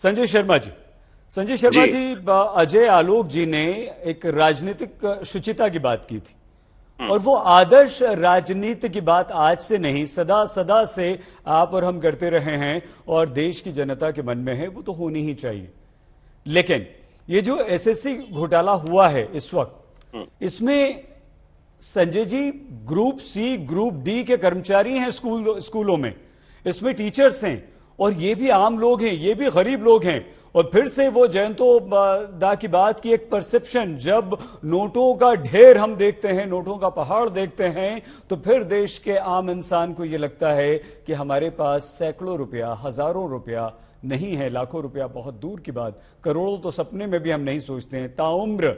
संजय शर्मा जी, संजय शर्मा जी, अजय आलोक जी ने एक राजनीतिक शुचिता की बात की थी और वो आदर्श राजनीति की बात आज से नहीं, सदा सदा से आप और हम करते रहे हैं और देश की जनता के मन में है, वो तो होनी ही चाहिए। लेकिन ये जो एसएससी घोटाला हुआ है इस वक्त, इसमें Sanjay ji group C group D के कर्मचारी हैं स्कूलों में, इसमें टीचर्स हैं और ये भी आम लोग हैं, ये भी गरीब लोग हैं। और फिर से वो जयंतो दा की बात की एक परसेप्शन, जब नोटों का ढेर हम देखते हैं, नोटों का पहाड़ देखते हैं, तो फिर देश के आम इंसान को ये लगता है कि हमारे पास सैकड़ों रुपया, हजारों रुपया नहीं है, लाखों रुपया बहुत दूर की बात, करोड़ों तो सपने में भी हम नहीं सोचते हैं। ताउम्र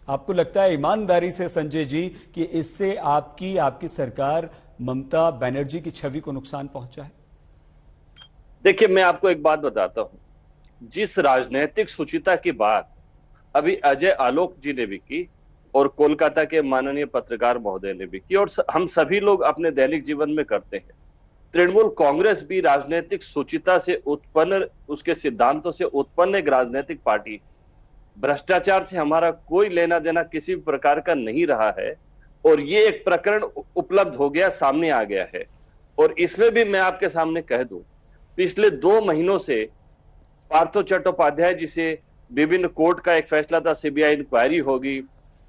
आपको लगता है ईमानदारी से संजय जी कि इससे आपकी सरकार ममता बनर्जी की छवि को नुकसान पहुंचा है? देखिए, मैं आपको एक बात बताता हूं, जिस राजनीतिक सुचिता की बात अभी अजय आलोक जी ने भी की और कोलकाता के माननीय पत्रकार महोदय ने भी की और हम सभी लोग अपने दैनिक जीवन में करते हैं, तृणमूल कांग्रेस भी राजनीतिक सुचिता से उत्पन्न, उसके सिद्धांतों से उत्पन्न एक राजनीतिक पार्टी। भ्रष्टाचार से हमारा कोई लेना देना किसी भी प्रकार का नहीं रहा है और ये एक प्रकरण उपलब्ध हो गया, सामने आ गया है। और इसमें भी मैं आपके सामने कह दूं, पिछले 2 महीनों से पार्थो चट्टोपाध्याय जी से विभिन्न कोर्ट का एक फैसला था, सीबीआई इंक्वायरी होगी,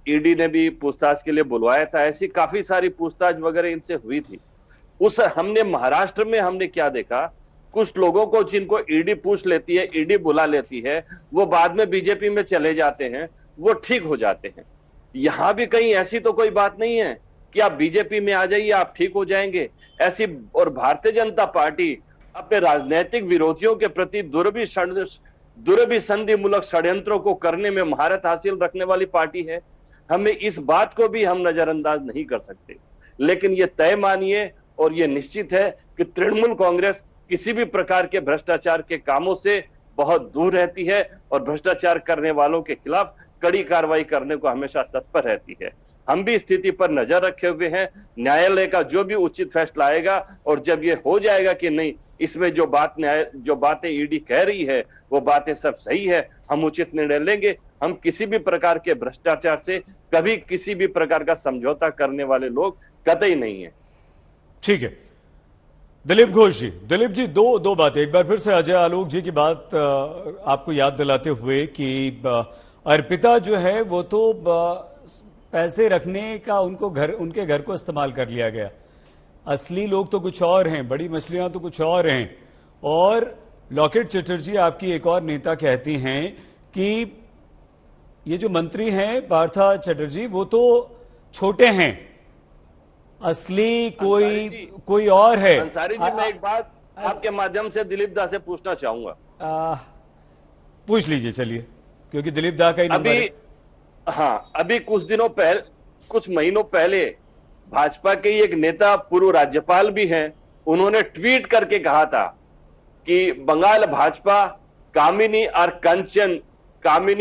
ईडी ने भी पूछताछ के लिए बुलवाया था, ऐसी काफी सारी पूछताछ वगैरह इनसे हुई थी। हमने महाराष्ट्र में हमने क्या देखा, कुछ लोगों को जिनको ईडी पूछ लेती है, ईडी बुला लेती है, वो बाद में बीजेपी में चले जाते हैं, वो ठीक हो जाते हैं। यहां भी कहीं ऐसी तो कोई बात नहीं है कि आप बीजेपी में आ जाइए आप ठीक हो जाएंगे, ऐसी। और भारतीय जनता पार्टी अपने राजनीतिक विरोधियों के प्रति दुर्भिसंधिमूलक षड्यंत्रों को करने में महारत हासिल रखने वाली पार्टी है। हमें इस बात को भी हम नजरअंदाज नहीं कर सकते। लेकिन यह तय मानिए और यह निश्चित है कि तृणमूल कांग्रेस किसी भी प्रकार के भ्रष्टाचार के कामों से बहुत दूर रहती है और भ्रष्टाचार करने वालों के खिलाफ कड़ी कार्रवाई करने को हमेशा तत्पर रहती है। हम भी स्थिति पर नजर रखे हुए हैं, न्यायालय का जो भी उचित फैसला आएगा और जब ये हो जाएगा कि नहीं, इसमें जो बातें ईडी कह रही है वो बातें सब सही है, हम उचित निर्णय लेंगे। हम किसी भी प्रकार के भ्रष्टाचार से कभी किसी भी प्रकार का समझौता करने वाले लोग कतई नहीं है। ठीक है, दिलीप घोष जी, दिलीप जी, दो बातें। एक बार फिर से अजय आलोक जी की बात आपको याद दिलाते हुए कि अर्पिता जो है वो तो पैसे रखने का उनके घर को इस्तेमाल कर लिया गया, असली लोग तो कुछ और हैं, बड़ी मछलियां तो कुछ और हैं। और लॉकेट चटर्जी आपकी एक और नेता कहती हैं कि ये जो मंत्री हैं पार्था चटर्जी वो तो छोटे हैं, असली कोई और है। अंसारी जी, मैं एक बात आपके माध्यम से दिलीप दा से पूछना चाहूंगा। पूछ लीजिए, चलिए, क्योंकि दिलीप दा का ही नंबर है। अभी कुछ महीनों पहले भाजपा के एक नेता, पूर्व राज्यपाल भी हैं, उन्होंने ट्वीट करके कहा था कि बंगाल भाजपा कामिनी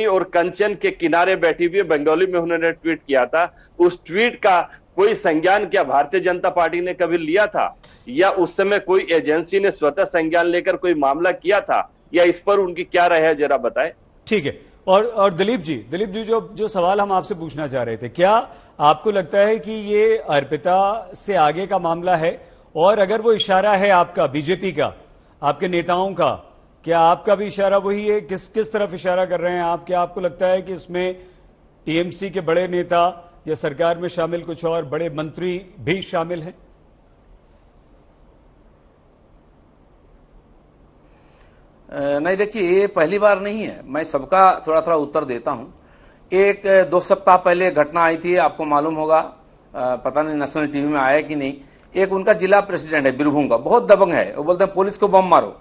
और कंचन के किनारे बैठी हुई, बंगाली में उन्होंने ट्वीट किया था। उस ट्वीट का कोई संज्ञान क्या भारतीय जनता पार्टी ने कभी लिया था, या उस समय कोई एजेंसी ने स्वतः संज्ञान लेकर कोई मामला किया था, या इस पर उनकी क्या राय है, जरा बताएं। ठीक है। और दिलीप जी जो सवाल हम आपसे पूछना चाह रहे थे, क्या आपको लगता है कि ये अर्पिता से आगे का मामला है? और अगर वो इशारा है आपका, बीजेपी का, आपके नेताओं का, क्या आपका भी इशारा वही है? किस तरफ इशारा कर रहे हैं आप? क्या आपको लगता है कि इसमें टीएमसी के बड़े नेता या सरकार में शामिल कुछ और बड़े मंत्री भी शामिल हैं? नहीं, देखिए, ये पहली बार नहीं है। मैं सबका थोड़ा थोड़ा उत्तर देता हूं। 1-2 सप्ताह पहले घटना आई थी, आपको मालूम होगा, पता नहीं नेशनल टीवी में आया कि नहीं। एक उनका जिला प्रेसिडेंट है बीरभूम का, बहुत दबंग है, वो बोलते हैं पुलिस को बम मारो,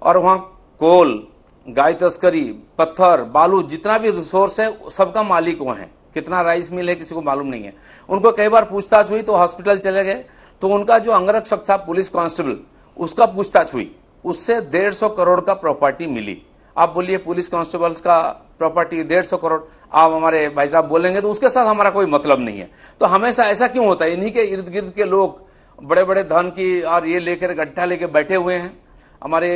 और वहां कोल, गाय तस्करी, पत्थर, बालू, जितना भी रिसोर्स है सबका मालिक वो है। कितना राइस मिल है किसी को मालूम नहीं है। उनको कई बार पूछताछ हुई तो हॉस्पिटल चले गए, तो उनका जो अंगरक्षक था पुलिस कांस्टेबल, उसका पूछताछ हुई, उससे 150 करोड़ का प्रॉपर्टी मिली। आप बोलिए पुलिस कांस्टेबल्स का प्रॉपर्टी 150 करोड़, आप हमारे भाई साहब बोलेंगे तो उसके साथ हमारा कोई मतलब नहीं है। तो हमेशा ऐसा क्यों होता है? इन्हीं के इर्द गिर्द के लोग बड़े बड़े धन की और ये लेकर गड्ढा लेकर बैठे हुए हैं। हमारे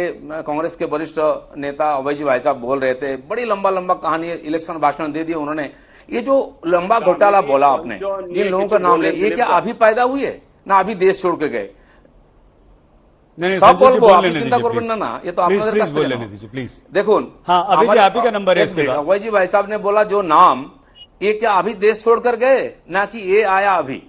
कांग्रेस के वरिष्ठ नेता अभय जी भाई साहब बोल रहे थे, बड़ी लंबा लंबा कहानी इलेक्शन भाषण दे दिए उन्होंने। ये जो लंबा घोटाला बोला आपने, जिन लोगों का नाम ले, ये क्या अभी पैदा हुई है ना अभी देश छोड़ के गए? नहीं, सब संजय जी बोल बोल लेने चिंता दीजिए, करना ना, ये तो प्लीज, आपने प्लीज बोल लेने दीजिए प्लीज। देखो हाँ, अभी जी आप ही का नंबर है इसके बाद। अभय जी भाई साहब ने बोला जो नाम, ये क्या अभी देश छोड़कर गए ना कि ये आया अभी?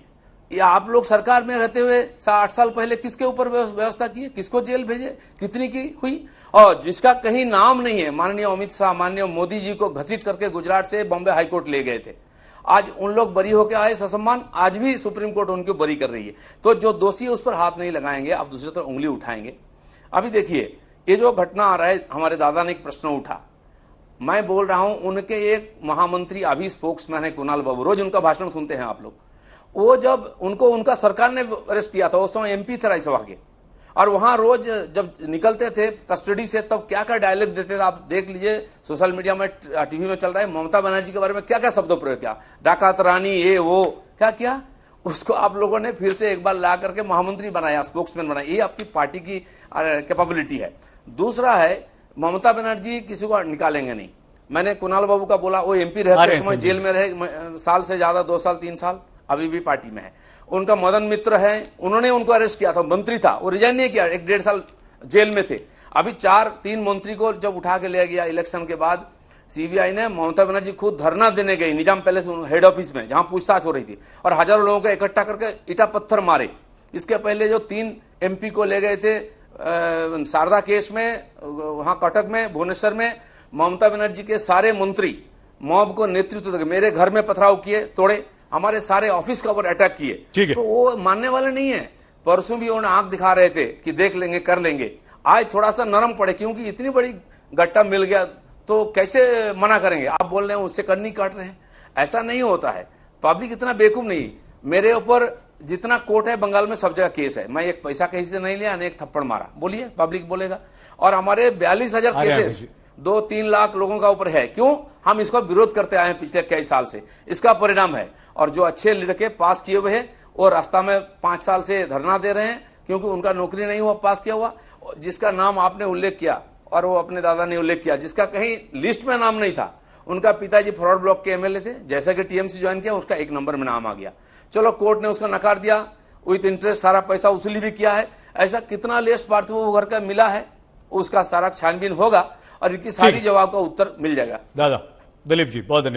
ये आप लोग सरकार में रहते हुए 8 साल पहले किसके ऊपर व्यवस्था की है, किसको जेल भेजे, कितनी की हुई? और जिसका कहीं नाम नहीं है, माननीय अमित शाह, माननीय मोदी जी को घसीट करके गुजरात से बॉम्बे हाईकोर्ट ले गए थे। आज उन लोग बरी होकर आए ससम्मान, आज भी सुप्रीम कोर्ट उनको बरी कर रही है। तो जो दोषी है उस पर हाथ नहीं लगाएंगे, आप दूसरी तरफ उंगली उठाएंगे। अभी देखिए ये जो घटना आ रहा है, हमारे दादा ने एक प्रश्न उठा, मैं बोल रहा हूं उनके एक महामंत्री अभी स्पोक्समैन है कुणाल बाबू, रोज उनका भाषण सुनते हैं आप लोग। वो जब उनको उनका सरकार ने अरेस्ट किया था, उस समय एमपी थे राज्यसभा के, और वहां रोज जब निकलते थे कस्टडी से तब क्या क्या डायलॉग देते थे आप देख लीजिए। सोशल मीडिया में, टीवी में चल रहा है, ममता बनर्जी के बारे में क्या क्या शब्दों प्रयोग किया, डाकात रानी, ये वो क्या किया। उसको आप लोगों ने फिर से एक बार ला करके महामंत्री बनाया, स्पोक्समैन बनाया। ये आपकी पार्टी की कैपेबिलिटी है। दूसरा है, ममता बनर्जी किसी को निकालेंगे नहीं। मैंने कुणाल बाबू का बोला, वो एमपी रहते समय जेल में रहे साल से ज्यादा, 2 साल 3 साल, अभी भी पार्टी में है। उनका मदन मित्र है, उन्होंने उनको अरेस्ट किया था, मंत्री था, वो रिजाइन नहीं किया, 1-1.5 साल जेल में थे। अभी 4-3 मंत्री को जब उठा के ले गया इलेक्शन के बाद, सीबीआई ने, ममता बनर्जी खुद धरना देने गई निजाम पैलेस हेड ऑफिस में, जहां पूछताछ हो रही थी, और हजारों लोगों को इकट्ठा करके ईटा पत्थर मारे। इसके पहले जो 3 एमपी को ले गए थे शारदा केस में, वहां कटक में, भुवनेश्वर में, ममता बनर्जी के सारे मंत्री मॉब को नेतृत्व देकर मेरे घर में पथराव किए, तोड़े, हमारे सारे ऑफिस का ऊपर अटैक किए। तो वो मानने वाले नहीं है। परसों भी उन्हें आंख दिखा रहे थे कि देख लेंगे, कर लेंगे। आज थोड़ा सा नरम पड़े, क्योंकि इतनी बड़ी गट्टा मिल गया तो कैसे मना करेंगे। आप बोल रहे हैं उससे कन्नी काट रहे हैं, ऐसा नहीं होता है। पब्लिक इतना बेवकूफ नहीं। मेरे ऊपर जितना कोर्ट है बंगाल में सब जगह केस है, मैं एक पैसा कहीं से नहीं लिया, एक थप्पड़ मारा, बोलिए पब्लिक बोलेगा। और हमारे 42,000 केसेस 2-3 लाख लोगों का ऊपर है। क्यों? हम इसका विरोध करते आए हैं पिछले कई साल से, इसका परिणाम है। और जो अच्छे लड़के पास किए हुए हैं वो रास्ता में 5 साल से धरना दे रहे हैं, क्योंकि उनका नौकरी नहीं हुआ, पास किया हुआ। जिसका नाम आपने उल्लेख किया और वो अपने दादा ने उल्लेख किया, जिसका कहीं लिस्ट में नाम नहीं था, उनका पिताजी फॉरवर्ड ब्लॉक के एमएलए थे, जैसा कि टीएमसी ज्वाइन किया उसका 1 नंबर में नाम आ गया। चलो कोर्ट ने उसका नकार दिया, विथ इंटरेस्ट सारा पैसा वसूली भी किया है। ऐसा कितना लिस्ट पार्थिव घर का मिला है, उसका सारा छानबीन होगा और इनकी सारी जवाब का उत्तर मिल जाएगा। दादा दिलीप जी बहुत धन्यवाद।